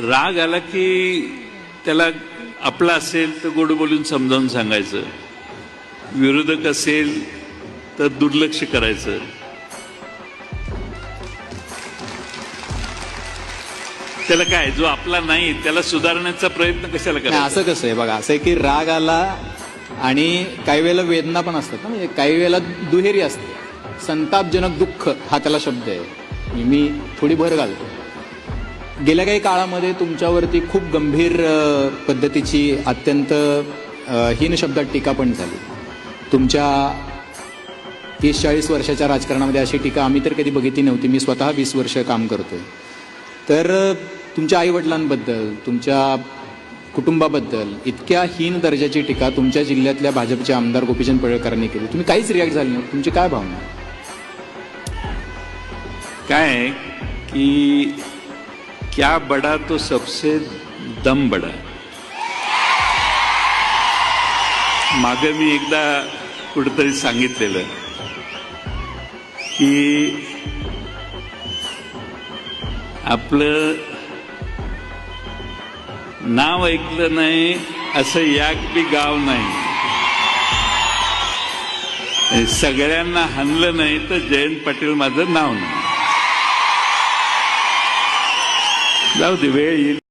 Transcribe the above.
राग आला की त्याला आपला असेल तर गोड बोलून समजावून सांगायचं, विरोधक असेल तर दुर्लक्ष करायचं. त्याला काय, जो आपला नाही त्याला सुधारण्याचा प्रयत्न कशाला करायचा? असं कसं आहे बघा, असं आहे की राग आला आणि काही वेळेला वेदना पण असतात ना, म्हणजे काही वेळेला दुहेरी असते. संतापजनक दुःख हा त्याला शब्द आहे, मी थोडी भर घालतो. गेल्या काही काळामध्ये तुमच्यावरती खूप गंभीर पद्धतीची अत्यंत हीन शब्दात टीका पण झाली. तुमच्या 30-40 वर्षाच्या राजकारणामध्ये अशी टीका आम्ही तर कधी बघितली नव्हती. मी स्वतः 20 वर्ष काम करतोय. तर तुमच्या आईवडिलांबद्दल, तुमच्या कुटुंबाबद्दल इतक्या हीन दर्जाची टीका तुमच्या जिल्ह्यातल्या भाजपचे आमदार गोपीचंद पडळकरांनी केली. तुम्ही काहीच रिॲक्ट झाले नाही. तुमची काय भावना? काय कि क्या बड़ा तो सबसे दम बड़ा. मागे मी एकदा कुठेतरी सांगितलेलं की आपलं नाव ऐकलं नाही असं याक बी गाव नाही, सगळ्यांना हाणलं नाही तर जयंत पाटील माझं नाव नाही. जाऊ दे, वेळ येईल.